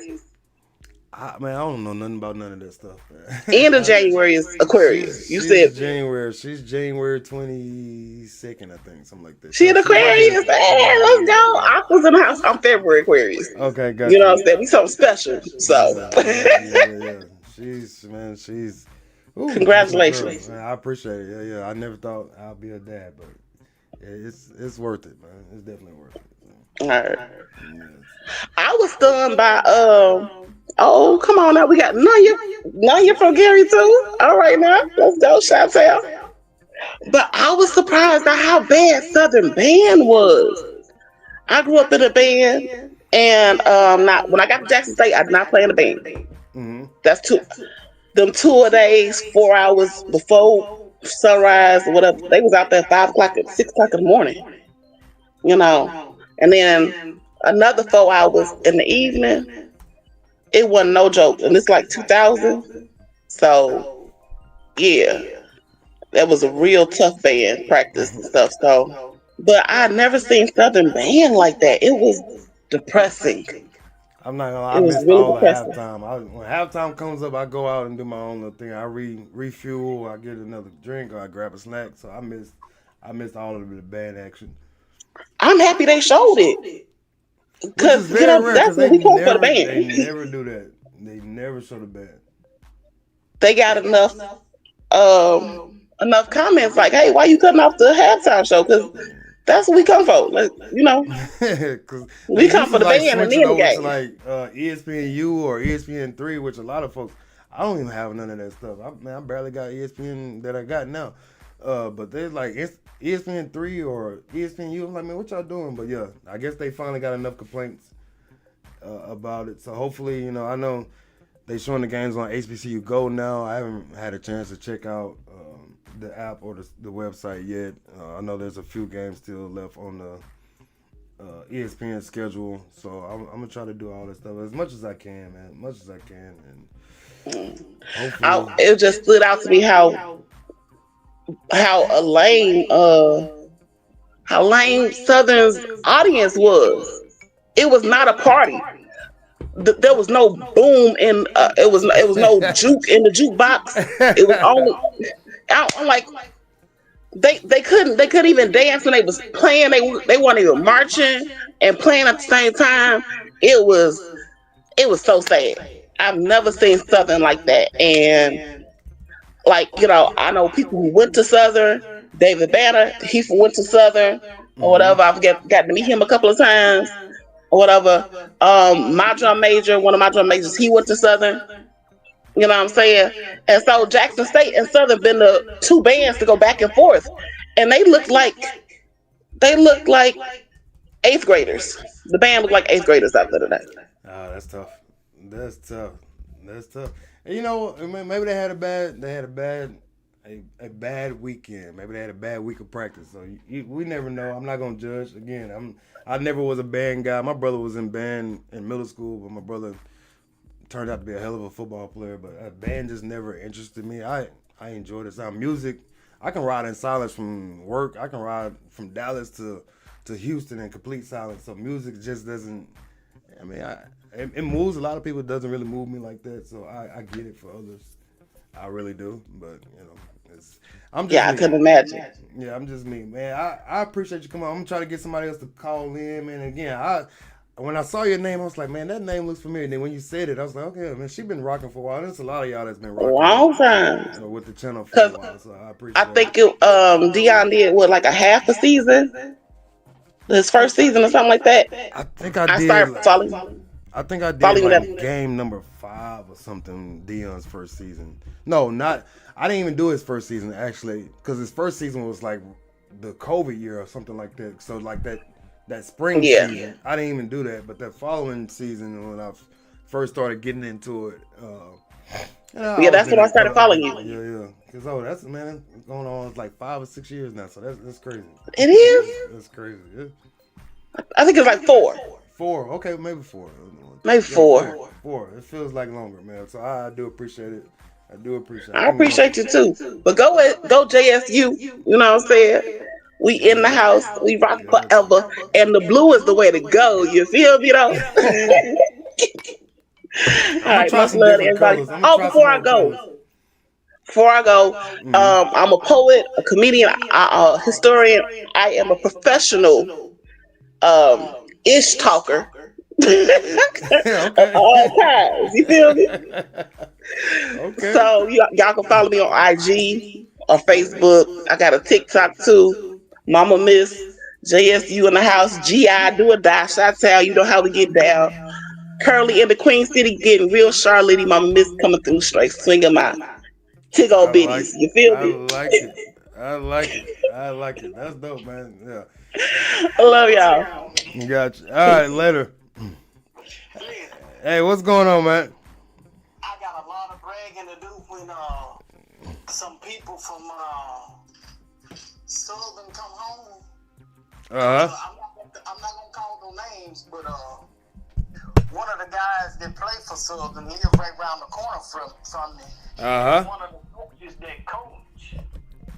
Man, I don't know nothing about none of that stuff, man. End of January is Aquarius. You said January. She's January 22nd, I think, something like that. She an Aquarius. Hey, let's go. Aqua's in the house. I'm February Aquarius. Okay, got you. Know what I'm saying? We something special. So yeah. She's ooh, congratulations. Man, I appreciate it. Yeah. I never thought I'd be a dad, but it's worth it, man. It's definitely worth it. All right. I was stunned by oh, come on now. We got Nanya from Gary too. All right now. Let's go, shout out. But I was surprised at how bad Southern Band was. I grew up in a band, and not when I got to Jackson State, I did not play in a band. Mm-hmm. That's them 2 days, 4 hours before sunrise or whatever. They was out there 5 o'clock, 6 o'clock in the morning. And then another 4 hours in the evening. It wasn't no joke, and it's like 2000. So, yeah, that was a real tough band practice and stuff. So, but I never seen Southern Band like that. It was depressing. I'm not gonna lie, I missed really all the halftime. When halftime comes up, I go out and do my own little thing. I refuel, I get another drink, or I grab a snack. So I missed all of the band action. I'm happy they showed it. Because that's what we call for the band. They never do that. They never show the band. They got enough comments like, "Hey, why you cutting off the halftime show?" Because that's what we come for. Like, we come for the band and then the game. Like ESPNU or ESPN3, which a lot of folks, I don't even have none of that stuff. I barely got ESPN that I got now. But they're like, it's ESPN3 or ESPNU. I'm like, man, what y'all doing? But yeah, I guess they finally got enough complaints about it. So hopefully, I know they showing the games on HBCU Go now. I haven't had a chance to check out the app or the website yet. I know there's a few games still left on the ESPN schedule. So I'm going to try to do all this stuff as much as I can, man. As much as I can. And hopefully, it just stood out to me how lame Southern's audience was. It was not a party. There was no boom in. It was no juke in the jukebox. It was only. I'm like, they couldn't even dance when they was playing. They weren't even marching and playing at the same time. It was so sad. I've never seen something like that. And like, I know people who went to Southern. David Banner, he went to Southern or whatever. I've got to meet him a couple of times or whatever. My drum major, one of my drum majors, he went to Southern. You know what I'm saying? And so Jackson State and Southern been the two bands to go back and forth. And they look like 8th graders. The band looked like 8th graders out there today. Oh, that's tough. That's tough. And maybe they had a bad weekend. Maybe they had a bad week of practice. So we never know. I'm not gonna judge. Again, I never was a band guy. My brother was in band in middle school, but my brother turned out to be a hell of a football player. But a band just never interested me. I enjoy the sound. Music, I can ride in silence from work. I can ride from Dallas to Houston in complete silence. So music just doesn't. It moves a lot of people. It doesn't really move me like that. So I get it for others. I really do. But I'm just me. I couldn't imagine. Yeah, I'm just me, man. I appreciate you coming on. I'm gonna try to get somebody else to call in, man. Again, when I saw your name, I was like, man, that name looks familiar. And then when you said it, I was like, okay, man, she been rocking for a while. There's a lot of y'all that's been A rocking long time. with the channel for a Cause while. So I I appreciate think it. Dion did what, like a half a season, his first season or something like that. I think I I did. started following I think I did following like that. game number 5 or something. Dion's first season. No, not. I didn't even do his first season actually, because his first season was like the COVID year or something like that. So like that spring Yeah. season, I didn't even do that. But that following season, when I first started getting into it, Yeah, that's when I started following you. Yeah. Because that's man, it's going on. It's like 5 or 6 years now. So that's crazy. It is. That's crazy. Yeah. I think it's like 4. 4, okay, maybe 4. Maybe 4. 4. It feels like longer, man. So I do appreciate it. I do appreciate it. I appreciate you too. But go JSU. You know what I'm saying? We in the house. We rock forever. And the blue is the way to go. You feel me though? All right, much love to everybody. Oh, before I go, I'm a poet, a comedian, a historian. I am a professional ish talker of all kinds. You feel me? Okay. So y'all can follow me on IG or Facebook. I got a TikTok too. Mama Miss JSU in the house. GI do or die. Chi-town. You know how we get down. Curly in the Queen City getting real Charlotte. Mama Miss coming through straight swinging my tig old bitties. You feel me? I like it. That's dope, man. Yeah. I love y'all. Gotcha. All right, later. Hey, what's going on, man? I got a lot of bragging to do when some people from Southern come home. I'm not gonna call no names, but one of the guys that play for Southern lives right around the corner from me. One of the coaches that coach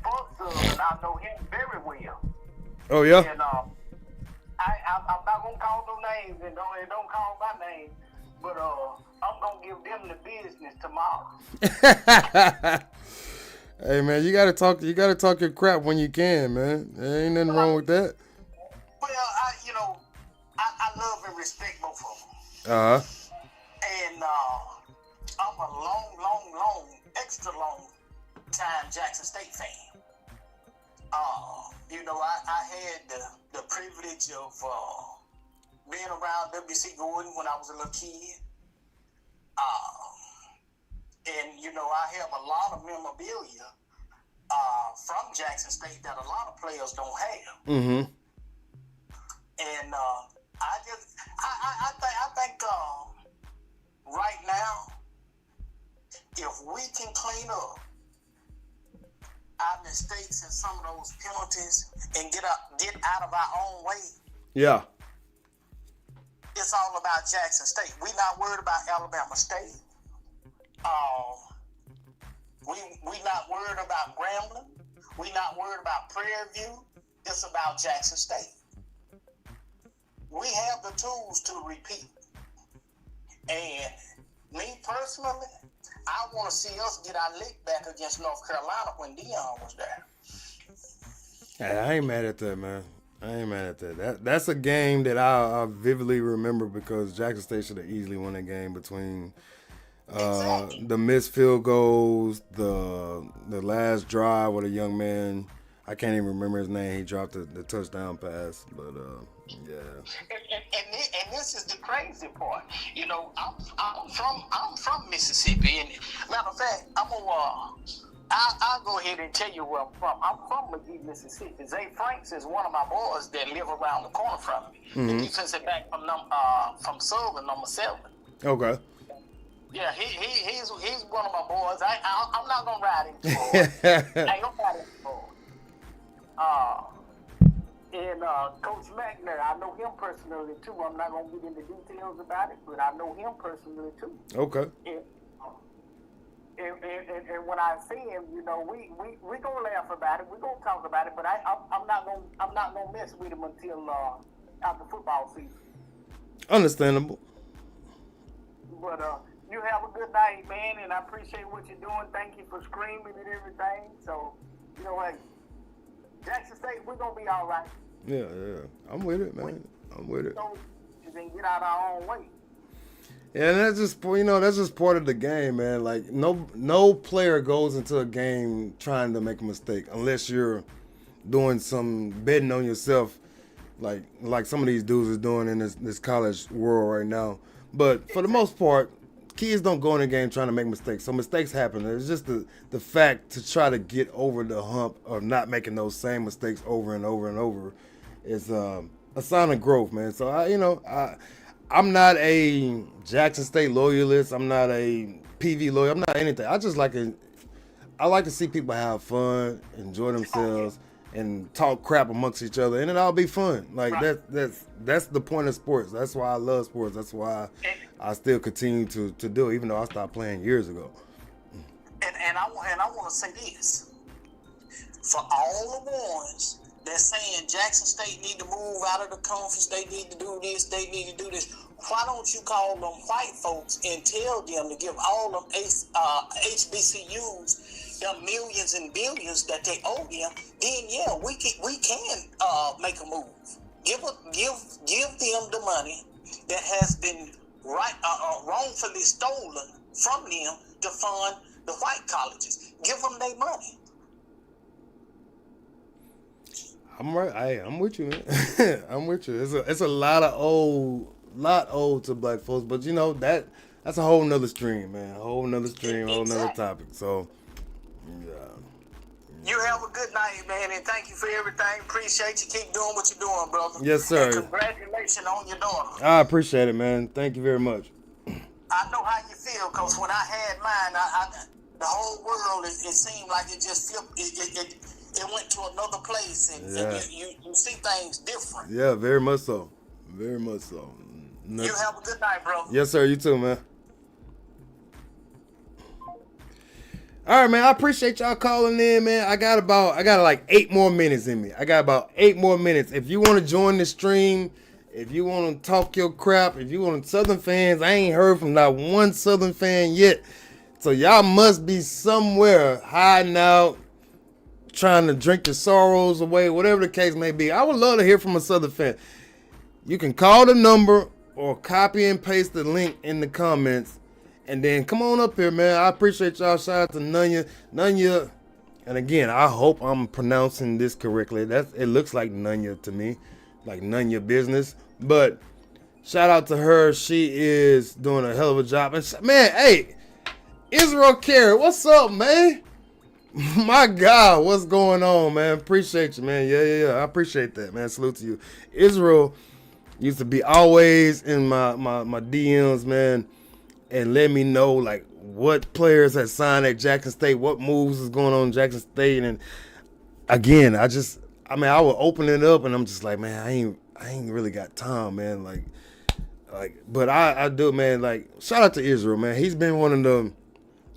for Southern, I know him very well. Oh yeah. And I'm not gonna call no names and don't call my name, but I'm gonna give them the business tomorrow. Hey man, you gotta talk your crap when you can, man. There ain't nothing wrong with that. Well, I love and respect both of them. And I'm a long, extra long time Jackson State fan. I had the privilege of being around W.C. Gordon when I was a little kid. And I have a lot of memorabilia from Jackson State that a lot of players don't have. Mm-hmm. And I think right now, if we can clean up our mistakes and some of those penalties and get out of our own way, yeah, it's all about Jackson State. We not worried about Alabama State. We not worried about Grambling. We not worried about Prairie View. It's about Jackson State. We have the tools to repeat. And me personally, I want to see us get our lick back against North Carolina when Dion was there. Hey, I ain't mad at that, man. I ain't mad at that. That's a game that I vividly remember because Jackson State should have easily won that game between the missed field goals, the last drive with a young man. I can't even remember his name. He dropped the touchdown pass, but yeah. And this is the crazy part. I'm from Mississippi, and matter of fact, I'll go ahead and tell you where I'm from. I'm from McGee, Mississippi. Zay Franks is one of my boys that live around the corner from me. Mm-hmm. The defensive back from Southern, number 7. Okay. Yeah, he's one of my boys. I'm not gonna ride him for I ain't gonna ride him for. And Coach Mackner, I know him personally too. I'm not gonna get into details about it, but I know him personally too. Okay. And when I see him, we gonna laugh about it. We gonna talk about it, but I'm not gonna mess with him until after football season. Understandable. But you have a good night, man, and I appreciate what you're doing. Thank you for screaming and everything. So, hey, Jackson State, we're gonna be all right. Yeah. I'm with it, man. I'm with it. mistakes and get out our own way. Yeah, and that's just part of the game, man. Like no player goes into a game trying to make a mistake unless you're doing some betting on yourself, like some of these dudes is doing in this college world right now. But for the most part, kids don't go in the game trying to make mistakes. So mistakes happen. It's just the fact to try to get over the hump of not making those same mistakes over and over and over is a sign of growth, man. So I'm not a Jackson State loyalist. I'm not a PV loyal. I'm not anything. I like to see people have fun, enjoy themselves, and talk crap amongst each other, and it all be fun. Like that's the point of sports. That's why I love sports. That's why I still continue to do it, even though I stopped playing years ago. And I want to say this for all the ones that's saying Jackson State need to move out of the conference, they need to do this, they need to do this. Why don't you call them white folks and tell them to give all them HBCUs them millions and billions that they owe them? Then yeah, we can make a move. Give them the money that has been wrongfully stolen from them to fund the white colleges. Give them their money. I'm right. I'm with you, man. I'm with you. It's a lot old to black folks, but that's a whole nother stream, man. A whole nother stream, whole nother topic. So, yeah. You have a good night, man, and thank you for everything. Appreciate you. Keep doing what you're doing, brother. Yes, sir. And congratulations on your daughter. I appreciate it, man. Thank you very much. I know how you feel, because when I had mine, the whole world, it seemed like it just flipped. It went to another place, and you see things different. Yeah, very much so. Very much so. You have a good night, bro. Yes, sir. You too, man. All right, man. I appreciate y'all calling in, man. I got like 8 more minutes in me. I got about 8 more minutes. If you want to join the stream, if you want to talk your crap, if you want Southern fans, I ain't heard from not one Southern fan yet. So y'all must be somewhere hiding out, trying to drink your sorrows away, whatever the case may be. I would love to hear from a Southern fan. You can call the number or copy and paste the link in the comments, and then come on up here, man. I appreciate y'all. Shout out to Nunya. And again, I hope I'm pronouncing this correctly. It looks like Nunya to me, like Nunya business. But shout out to her. She is doing a hell of a job. And man, hey, Israel Carey, what's up, man? My God, what's going on, man? Appreciate you, man. Yeah. I appreciate that, man. Salute to you. Israel used to be always in my DMs, man, and let me know like what players had signed at Jackson State, what moves is going on in Jackson State. And again, I would open it up and I'm just like, man, I ain't really got time, man. But I do, man. Like, shout out to Israel, man. He's been one of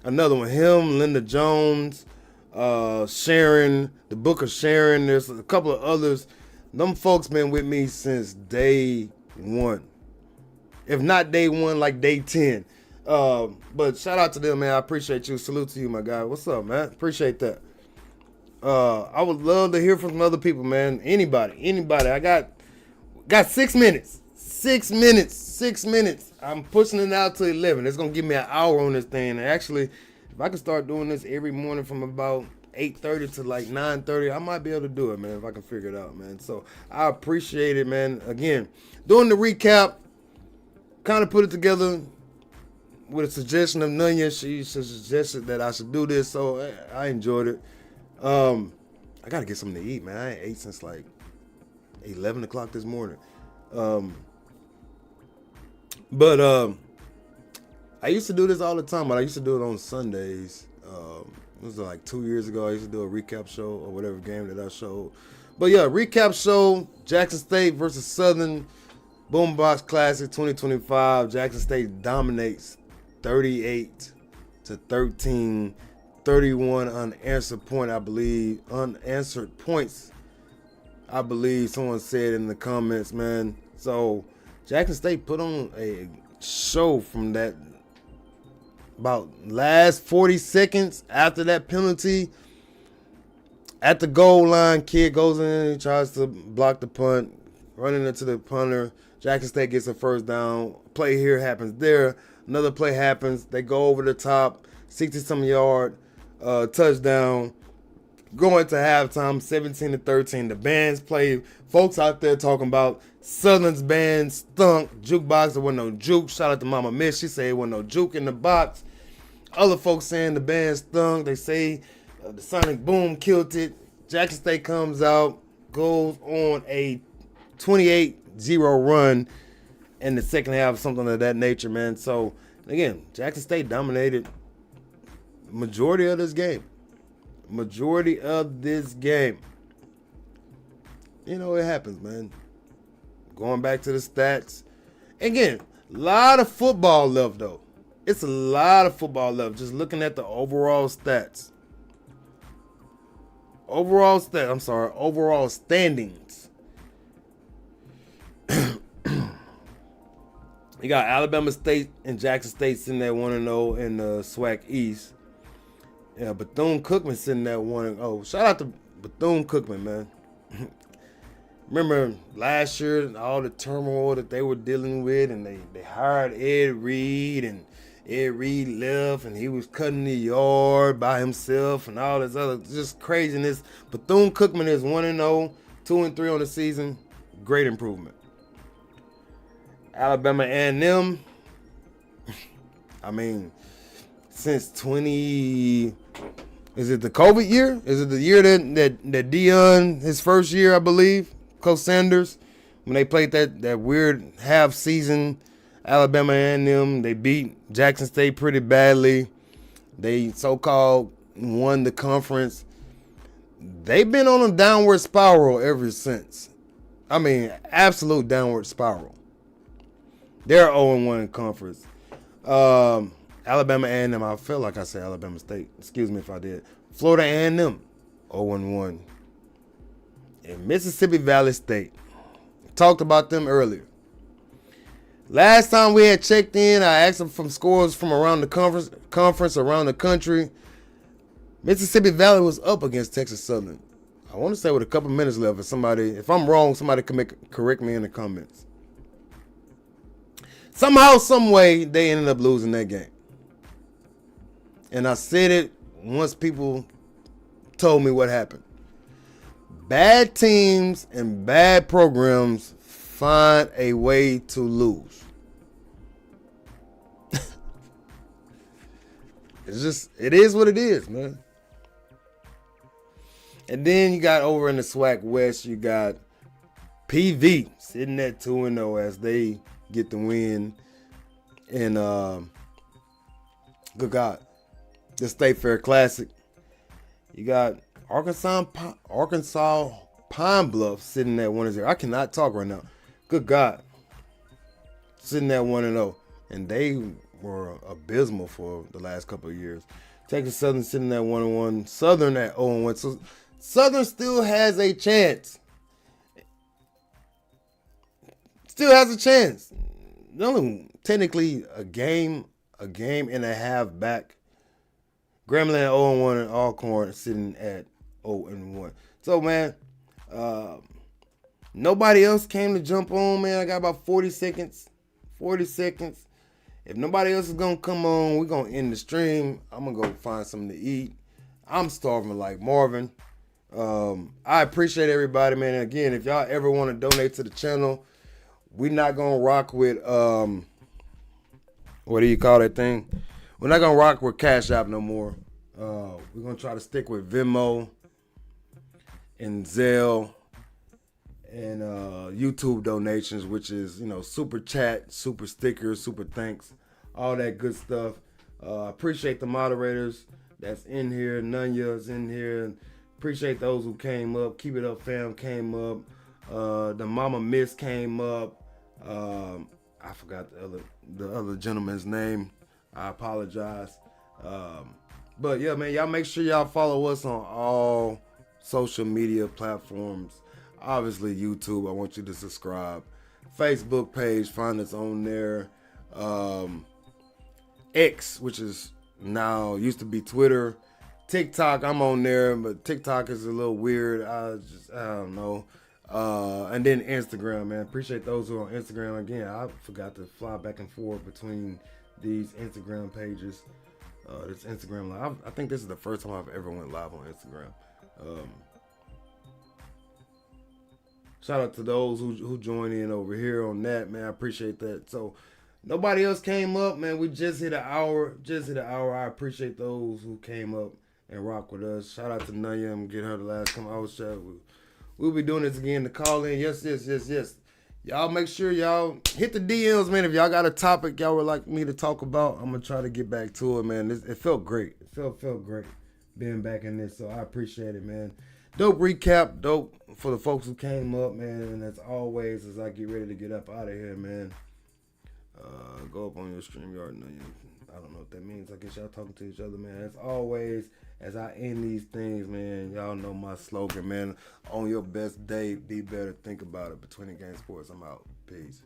another one. Him, Linda Jones, Sharon, the Book of Sharon. There's a couple of others. Them folks been with me since day one. If not day one, like day 10. But shout out to them, man. I appreciate you. Salute to you, my guy. What's up, man? Appreciate that. I would love to hear from some other people, man. Anybody. I got 6 minutes. 6 minutes. I'm pushing it out to 11. It's going to give me an hour on this thing. And actually, if I can start doing this every morning from about 8:30 to like 9:30, I might be able to do it, man, if I can figure it out, man. So I appreciate it, man. Again, doing the recap, kind of put it together with a suggestion of Nunya. She suggested that I should do this, so I enjoyed it. I got to get something to eat, man. I ain't ate since like 11 o'clock this morning. But I used to do this all the time, but I used to do it on Sundays. It was like 2 years ago. I used to do a recap show or whatever game that I showed. But yeah, recap show, Jackson State versus Southern Boombox Classic 2025. Jackson State dominates 38-13, 31 unanswered points, I believe someone said in the comments, man. So Jackson State put on a show from that about last 40 seconds after that penalty. At the goal line, kid goes in, he tries to block the punt, running into the punter, Jackson State gets a first down. Play here happens there. Another play happens. They go over the top, 60-some yard touchdown. Going to halftime, 17-13. The bands play. Folks out there talking about Southern's band stunk. Jukebox, there wasn't no juke. Shout out to Mama Miss. She said there wasn't no juke in the box. Other folks saying the band stunk. They say the Sonic Boom killed it. Jackson State comes out, goes on a 28-0 run in the second half, something of that nature, man. So, again, Jackson State dominated majority of this game. Majority of this game. You know, it happens, man. Going back to the stats. Again, a lot of football left, though. It's a lot of football left. Just looking at the overall stats. Overall standings. You got Alabama State and Jackson State sitting at 1-0 in the SWAC East. Yeah, Bethune-Cookman sitting at 1-0. Shout out to Bethune-Cookman, man. Remember last year, all the turmoil that they were dealing with, and they hired Ed Reed, and Ed Reed left, and he was cutting the yard by himself, and all this other just craziness. Bethune-Cookman is 1-0, 2-3 on the season. Great improvement. Alabama A&M, I mean, since is it the COVID year? Is it the year that Deion, his first year, I believe, Coach Sanders, when they played that weird half season, Alabama A&M, they beat Jackson State pretty badly. They so-called won the conference. They've been on a downward spiral ever since. I mean, absolute downward spiral. They're 0-1 in conference. Alabama A&M, I feel like I said Alabama State. Excuse me if I did. Florida A&M, 0-1. And Mississippi Valley State. Talked about them earlier. Last time we had checked in, I asked them from scores from around the conference around the country. Mississippi Valley was up against Texas Southern. I want to say with a couple minutes left. If I'm wrong, somebody can correct me in the comments. Somehow, some way, they ended up losing that game. And I said it once people told me what happened. Bad teams and bad programs find a way to lose. It is what it is, man. And then you got over in the SWAC West, you got PV sitting at 2-0 as they get the win in good God, the State Fair Classic. You got Arkansas Pine Bluff sitting at 1-0. I cannot talk right now. Good God, sitting at 1-0, and they were abysmal for the last couple of years. Texas Southern sitting at 1-1. Southern at 0-1. So Southern still has a chance. Still has a chance. Only technically a game and a half back. Grambling at 0-1 and Alcorn sitting at 0-1. So, man, nobody else came to jump on, man. I got about 40 seconds. 40 seconds. If nobody else is going to come on, we're going to end the stream. I'm going to go find something to eat. I'm starving like Marvin. I appreciate everybody, man. And again, if y'all ever want to donate to the channel, we're not going to rock with, what do you call that thing? We're not going to rock with Cash App no more. We're going to try to stick with Venmo and Zelle and YouTube donations, which is, super chat, super stickers, super thanks, all that good stuff. Appreciate the moderators that's in here. Nunya's in here. Appreciate those who came up. Keep It Up Fam came up. The Mama Miss came up. I forgot the other gentleman's name. I apologize. But yeah, man, y'all make sure y'all follow us on all social media platforms. Obviously, YouTube, I want you to subscribe. Facebook page, find us on there. X, which is now used to be Twitter. TikTok, I'm on there, but TikTok is a little weird. I don't know. And then Instagram, man. Appreciate those who are on Instagram. Again, I forgot to fly back and forth between these Instagram pages. This Instagram live. I think this is the first time I've ever went live on Instagram. Shout out to those who joined in over here on that, man. I appreciate that. So nobody else came up, man. We just hit an hour. I appreciate those who came up and rock with us. Shout out to Naya. I'm getting her the last time I was chat. We'll be doing this again to call in. Yes. Y'all make sure y'all hit the DMs, man. If y'all got a topic y'all would like me to talk about, I'm gonna try to get back to it, man. It felt great. It felt great being back in this, so I appreciate it, man. Dope recap, dope for the folks who came up, man. And as always, as I get ready to get up out of here, man, go up on your StreamYard. I don't know what that means. I guess y'all talking to each other, man. As always, as I end these things, man, y'all know my slogan, man. On your best day, be better. Think about it. Between the Game Sports, I'm out. Peace.